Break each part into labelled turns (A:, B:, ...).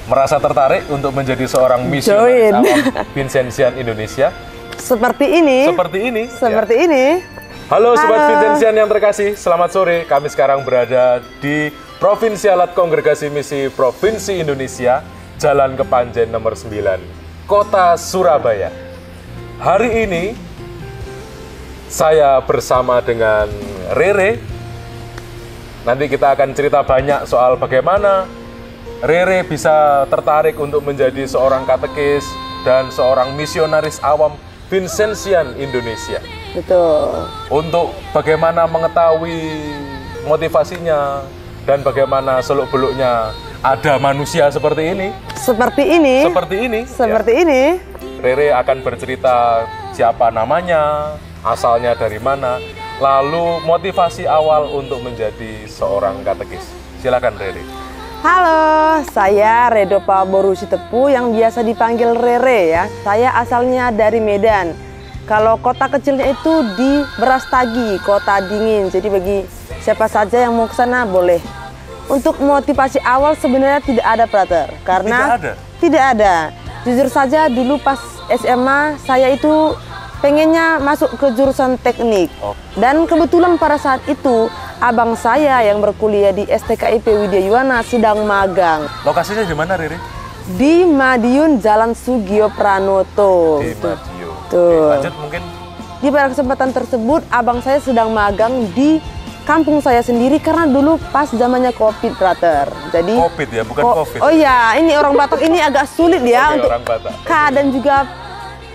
A: merasa tertarik untuk menjadi seorang misionaris alam Vincentian Indonesia?
B: Seperti ini.
A: Seperti ini.
B: Seperti ini.
A: Halo Sobat Vincentian yang terkasih, selamat sore. Kami sekarang berada di Provinsialat Kongregasi Misi Provinsi Indonesia, Jalan Kepanjen nomor 9, Kota Surabaya. Hari ini saya bersama dengan Rere. Nanti kita akan cerita banyak soal bagaimana Rere bisa tertarik untuk menjadi seorang katekis dan seorang misionaris awam Vincentian Indonesia.
B: Betul.
A: Untuk bagaimana mengetahui motivasinya dan bagaimana seluk-beluknya ada manusia seperti ini.
B: Seperti ini.
A: Seperti ini.
B: Seperti
A: ya.
B: ini.
A: Rere akan bercerita siapa namanya, asalnya dari mana, lalu motivasi awal untuk menjadi seorang katekis. Silakan Rere.
B: Halo, saya Redopa Borusitepu yang biasa dipanggil Rere ya. Saya asalnya dari Medan. Kalau kota kecilnya itu di Brastagi, kota dingin. Jadi bagi siapa saja yang mau ke sana boleh. Untuk motivasi awal sebenarnya tidak ada, Prater. Karena tidak ada. Jujur saja dulu pas SMA saya itu pengennya masuk ke jurusan teknik. Dan kebetulan pada saat itu abang saya yang berkuliah di STKIP Widya Yuwana sedang magang.
A: Lokasinya di mana, Rere?
B: Di Madiun, Jalan Sugio Pranoto.
A: Di Madiun.
B: Tuh.
A: Lanjut mungkin.
B: Di pada kesempatan tersebut abang saya sedang magang di kampung saya sendiri karena dulu pas zamannya COVID, Prater. Jadi
A: COVID ya, bukan COVID.
B: Oh ya, ini orang Batak ini agak sulit ya untuk
A: orang Batak.
B: K dan juga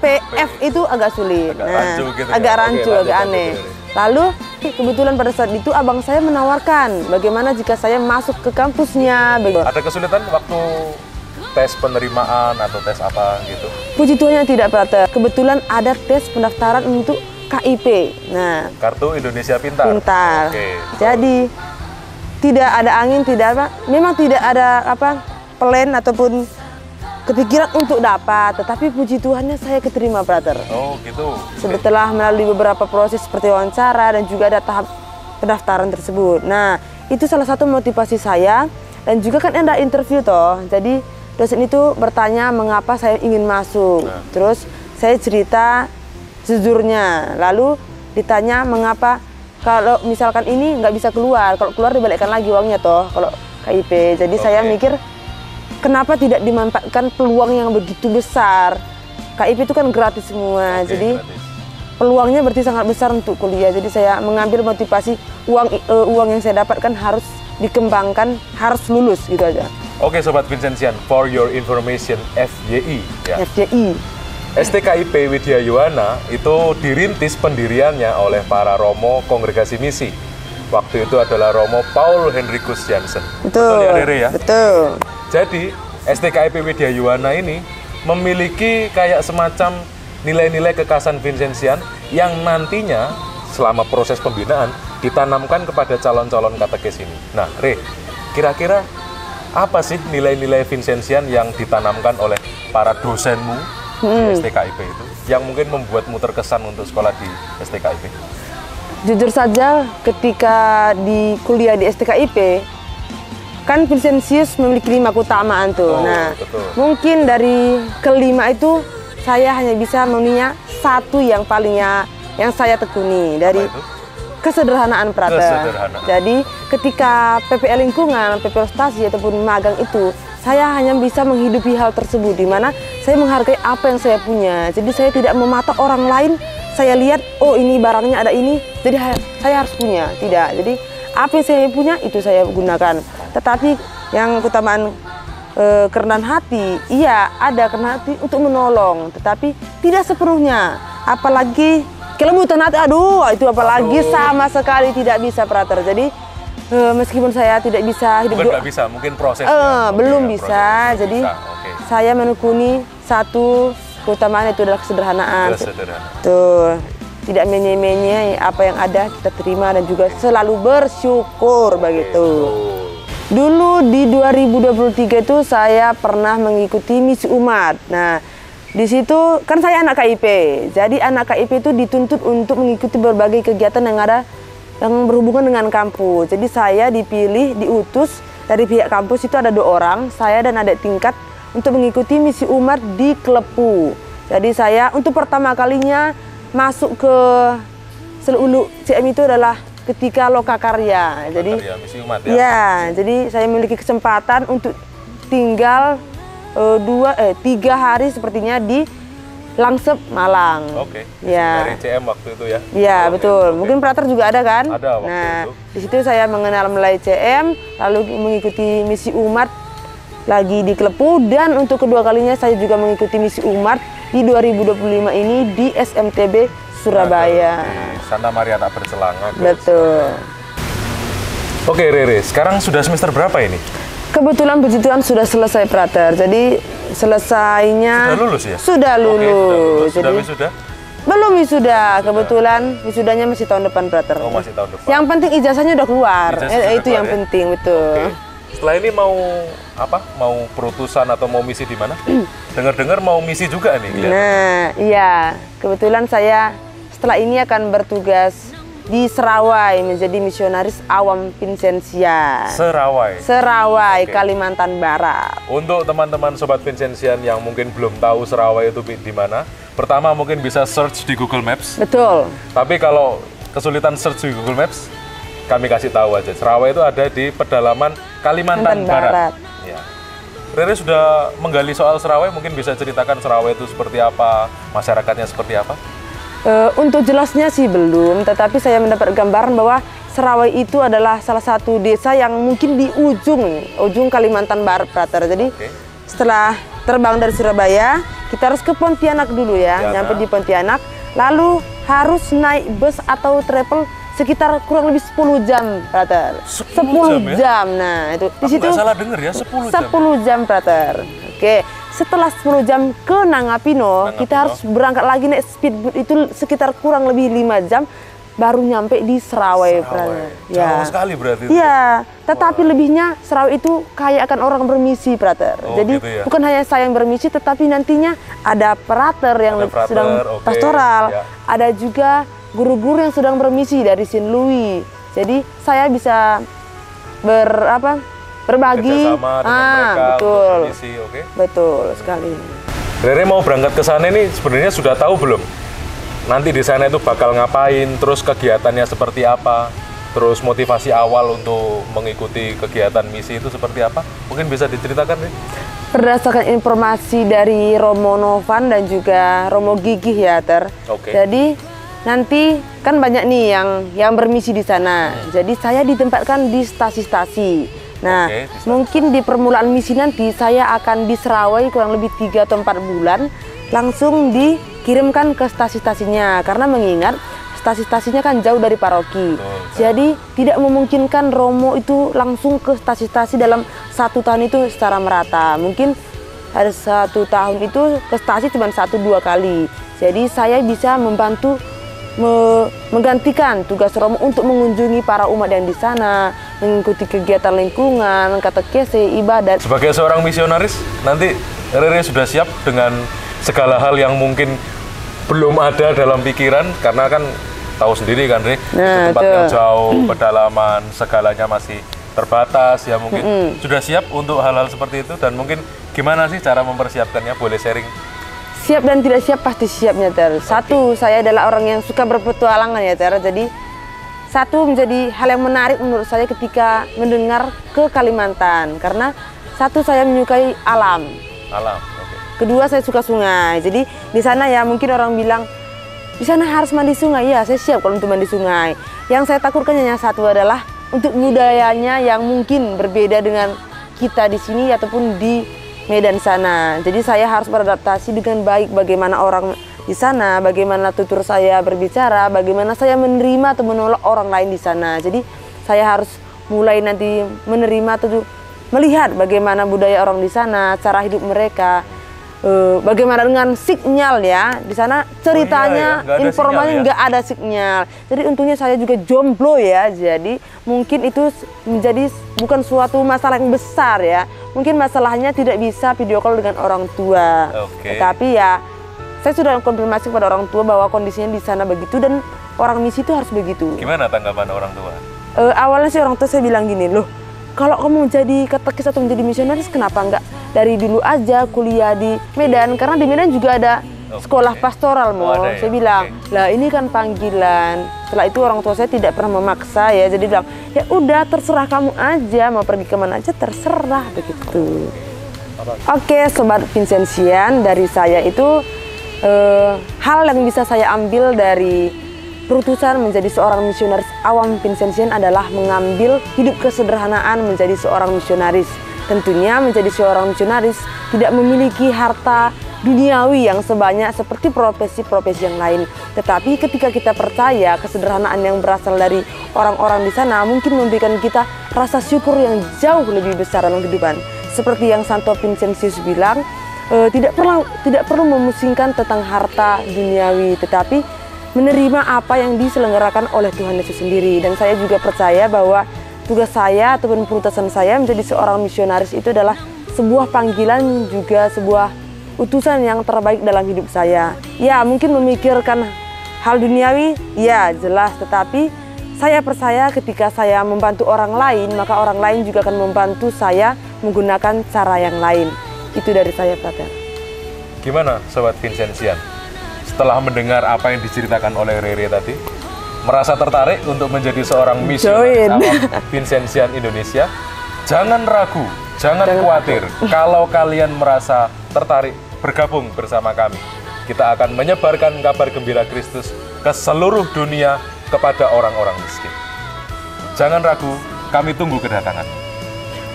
B: PF itu agak sulit.
A: Agak rancu gitu ya.
B: Agak rancu,
A: Oke,
B: agak aneh. Lalu kebetulan pada saat itu abang saya menawarkan bagaimana jika saya masuk ke kampusnya.
A: Ada kesulitan waktu tes penerimaan atau tes apa gitu?
B: Puji Tuhan tidak, Prater. Kebetulan ada tes pendaftaran untuk KIP. Nah,
A: Kartu Indonesia Pintar.
B: Pintar.
A: Oke.
B: Jadi tidak ada angin, tidak apa. Memang tidak ada apa plan ataupun kepikiran untuk dapat, tetapi puji Tuhannya saya keterima, Prater.
A: Oh gitu.
B: Setelah melalui beberapa proses seperti wawancara dan juga ada tahap pendaftaran tersebut. Nah, itu salah satu motivasi saya dan juga kan ada interview toh. Jadi dosen itu bertanya mengapa saya ingin masuk. Terus saya cerita sejujurnya. Lalu ditanya mengapa kalau misalkan ini nggak bisa keluar, kalau keluar dibalikkan lagi uangnya toh kalau KIP. Jadi saya mikir kenapa tidak dimanfaatkan peluang yang begitu besar? KIP itu kan gratis semua, jadi gratis. Peluangnya berarti sangat besar untuk kuliah. Jadi saya mengambil motivasi uang yang saya dapatkan harus dikembangkan, harus lulus gitu aja.
A: Oke Sobat Vincentian, for your information, FYI ya.
B: FYI.
A: STKIP Widya Yuwana itu dirintis pendiriannya oleh para Romo Kongregasi Misi. Waktu itu adalah Romo Paul Henricus Jansen.
B: Betul
A: ya Rere ya?
B: Betul.
A: Jadi STKIP Widya Yuwana ini memiliki kayak semacam nilai-nilai kekhasan Vincentian yang nantinya selama proses pembinaan ditanamkan kepada calon-calon katekis ini. Nah, Re, kira-kira apa sih nilai-nilai Vincentian yang ditanamkan oleh para dosenmu di STKIP itu yang mungkin membuatmu terkesan untuk sekolah di STKIP?
B: Jujur saja ketika di kuliah di STKIP kan Vincentius memiliki 5 keutamaan tuh. Nah, betul. Mungkin dari kelima itu saya hanya bisa memenuhinya satu yang palingnya yang saya tekuni dari kesederhanaan, Prater. Jadi ketika PPL lingkungan, PPL stasi ataupun magang itu saya hanya bisa menghidupi hal tersebut di mana saya menghargai apa yang saya punya. Jadi saya tidak mematok orang lain. Saya lihat, oh ini barangnya ada ini, jadi saya harus punya. Tidak, jadi apa yang saya punya itu saya gunakan. Tetapi yang keutamaan kerendahan hati, iya ada kerendahan hati untuk menolong, tetapi tidak sepenuhnya. Apalagi kelembutan hati, aduh itu apalagi sama sekali tidak bisa, Prater. Jadi meskipun saya tidak bisa hidup
A: nggak bisa, mungkin prosesnya
B: belum bisa. Jadi saya menekuni satu keutamaan itu adalah kesederhanaan. Tuh, tidak menye-menye apa yang ada kita terima dan juga selalu bersyukur begitu. Dulu di 2023 itu saya pernah mengikuti misi umat. Nah, di situ kan saya anak KIP. Jadi anak KIP itu dituntut untuk mengikuti berbagai kegiatan yang ada yang berhubungan dengan kampus. Jadi saya dipilih, diutus dari pihak kampus itu ada 2 orang, saya dan adik tingkat, untuk mengikuti misi umat di Klepu. Jadi saya untuk pertama kalinya masuk ke Selulu CM itu adalah ketika Lokakarya. Jadi
A: misi umat ya.
B: Ya, jadi saya memiliki kesempatan untuk tinggal 3 hari sepertinya di Langsep, Malang.
A: Oke.
B: Ya.
A: Dari CM waktu itu ya.
B: Iya, betul. Mungkin Prater juga ada kan?
A: Ada waktu
B: nah,
A: itu.
B: Di situ saya mengenal mulai CM, lalu mengikuti misi umat lagi di Klepu, dan untuk kedua kalinya saya juga mengikuti misi umat di 2025 ini di SMTB Surabaya.
A: Di Santa Maria Tak Berselangat.
B: Betul.
A: Oke, Rere, sekarang sudah semester berapa ini?
B: Kebetulan puji Tuhan sudah selesai, Prater. Jadi selesainya
A: Sudah lulus ya?
B: Sudah lulus.
A: Oke, sudah lulus. Sudah
B: Jadi,
A: wisuda?
B: belum wisuda. Kebetulan wisudanya masih tahun depan, Prater.
A: Oh, masih tahun depan.
B: Yang penting ijazahnya udah keluar.
A: Ijazah sudah
B: Itu
A: keluar,
B: yang
A: ya?
B: penting, betul.
A: Oke. Setelah ini mau apa? Mau perutusan atau mau misi di mana? Dengar-dengar mau misi juga nih. Kelihatan.
B: Nah, iya. Kebetulan saya setelah ini akan bertugas di Serawai menjadi misionaris awam Vincentia. Serawai,
A: Oke.
B: Kalimantan Barat.
A: Untuk teman-teman Sobat Vincenzian yang mungkin belum tahu Serawai itu di mana, pertama mungkin bisa search di Google Maps.
B: Betul.
A: Tapi kalau kesulitan search di Google Maps, kami kasih tahu aja. Serawai itu ada di pedalaman Kalimantan Barat. Ya. Rere sudah menggali soal Serawai, mungkin bisa ceritakan Serawai itu seperti apa, masyarakatnya seperti apa?
B: Untuk jelasnya sih belum, tetapi saya mendapat gambaran bahwa Serawai itu adalah salah satu desa yang mungkin di ujung Kalimantan Barat, Prater. Jadi setelah terbang dari Surabaya, kita harus ke Pontianak dulu ya, nyampe di Pontianak, lalu harus naik bus atau travel sekitar kurang lebih 10 jam, Prater. 10 jam. Nah, itu di situ
A: nggak salah dengar ya, 10 jam.
B: 10 jam, Prater. Oke. Setelah 10 jam ke Nangapino, kita harus berangkat lagi naik speedboat itu sekitar kurang lebih 5 jam baru nyampe di Serawai.
A: Jauh sekali berarti.
B: Iya, tetapi lebihnya Serawai itu kaya akan orang bermisi, Prater. Jadi
A: gitu ya?
B: bukan hanya saya yang bermisi, tetapi nantinya ada prater yang sedang pastoral, ada juga guru-guru yang sedang bermisi dari Saint Louis. Jadi saya bisa berbagi,
A: kerjasama dengan mereka
B: betul,
A: untuk misi,
B: betul sekali.
A: Rere mau berangkat ke sana ini sebenarnya sudah tahu belum? Nanti di sana itu bakal ngapain, terus kegiatannya seperti apa, terus motivasi awal untuk mengikuti kegiatan misi itu seperti apa? Mungkin bisa diceritakan, nih?
B: Berdasarkan informasi dari Romo Novan dan juga Romo Gigih ya, Jadi nanti kan banyak nih yang bermisi di sana. Jadi saya ditempatkan di stasi-stasi. Nah, mungkin di permulaan misi nanti saya akan di Serawai kurang lebih 3 atau 4 bulan, langsung dikirimkan ke stasi-stasinya, karena mengingat stasi-stasinya kan jauh dari paroki. Jadi tidak memungkinkan Romo itu langsung ke stasi-stasi dalam 1 tahun itu secara merata. Mungkin ada 1 tahun itu ke stasi cuma 1-2 kali. Jadi saya bisa membantu menggantikan tugas Romo untuk mengunjungi para umat yang di sana, mengikuti kegiatan lingkungan, katekese, ibadat.
A: Sebagai seorang misionaris, nanti Rere sudah siap dengan segala hal yang mungkin belum ada dalam pikiran, karena kan tahu sendiri kan, Re, tempat yang jauh, pedalaman, segalanya masih terbatas ya, mungkin sudah siap untuk hal-hal seperti itu, dan mungkin gimana sih cara mempersiapkannya, boleh sharing?
B: Siap dan tidak siap pasti siapnya, Satu, saya adalah orang yang suka berpetualangan ya, Jadi satu menjadi hal yang menarik menurut saya ketika mendengar ke Kalimantan, karena satu, saya menyukai alam. Kedua, saya suka sungai. Jadi di sana ya mungkin orang bilang di sana harus mandi sungai. Ya, saya siap kalau untuk mandi sungai. Yang saya takutkan hanya satu, adalah untuk budayanya yang mungkin berbeda dengan kita di sini ataupun di Medan sana. Jadi saya harus beradaptasi dengan baik, bagaimana orang di sana, bagaimana tutur saya berbicara, bagaimana saya menerima atau menolak orang lain di sana. Jadi saya harus mulai nanti menerima atau melihat bagaimana budaya orang di sana, cara hidup mereka, bagaimana dengan sinyal ya. Di sana ceritanya informasinya nggak ada sinyal. Jadi untungnya saya juga jomblo ya. Jadi mungkin itu menjadi bukan suatu masalah yang besar ya. Mungkin masalahnya tidak bisa video call dengan orang tua. Tetapi ya saya sudah konfirmasi kepada orang tua bahwa kondisinya di sana begitu dan orang misi itu harus begitu.
A: Gimana tanggapan orang tua?
B: Awalnya sih orang tua saya bilang gini, loh kalau kamu jadi katekis atau menjadi misionaris, kenapa enggak dari dulu aja kuliah di Medan? Karena di Medan juga ada sekolah pastoral, Mo. Saya bilang, lah ini kan panggilan. Setelah itu orang tua saya tidak pernah memaksa ya, jadi bilang, ya udah terserah kamu aja, mau pergi kemana aja terserah, begitu. Oke, Sobat Vincentian, dari saya itu hal yang bisa saya ambil dari perutusan menjadi seorang misionaris awam Vincentian adalah mengambil hidup kesederhanaan menjadi seorang misionaris. Tentunya menjadi seorang misionaris tidak memiliki harta duniawi yang sebanyak seperti profesi-profesi yang lain. Tetapi ketika kita percaya kesederhanaan yang berasal dari orang-orang di sana mungkin memberikan kita rasa syukur yang jauh lebih besar dalam kehidupan. Seperti yang Santo Vincentius bilang, tidak perlu memusingkan tentang harta duniawi, tetapi menerima apa yang diselenggarakan oleh Tuhan Yesus sendiri. Dan saya juga percaya bahwa tugas saya ataupun perutusan saya menjadi seorang misionaris itu adalah sebuah panggilan, juga sebuah utusan yang terbaik dalam hidup saya. Ya, mungkin memikirkan hal duniawi, ya jelas, tetapi saya percaya ketika saya membantu orang lain, maka orang lain juga akan membantu saya menggunakan cara yang lain. Itu dari saya, Frater.
A: Gimana Sobat Vincentian? Setelah mendengar apa yang diceritakan oleh Rere tadi, merasa tertarik untuk menjadi seorang misionaris awam Vincentian Indonesia? Jangan ragu, jangan khawatir. Kalau kalian merasa tertarik bergabung bersama kami, kita akan menyebarkan kabar gembira Kristus ke seluruh dunia kepada orang-orang miskin. Jangan ragu, kami tunggu kedatangan.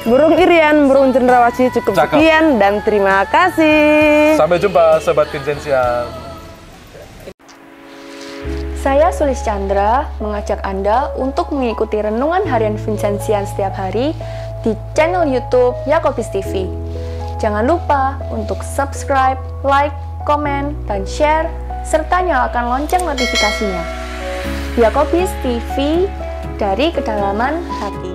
B: Burung Irian, burung cendrawasih, cukup sekian dan terima kasih.
A: Sampai jumpa Sobat Vincentian.
C: Saya Sulis Chandra mengajak Anda untuk mengikuti renungan harian Vincentian setiap hari di channel YouTube Yakobis TV. Jangan lupa untuk subscribe, like, komen, dan share, serta nyalakan lonceng notifikasinya. Yakobis TV, dari kedalaman hati.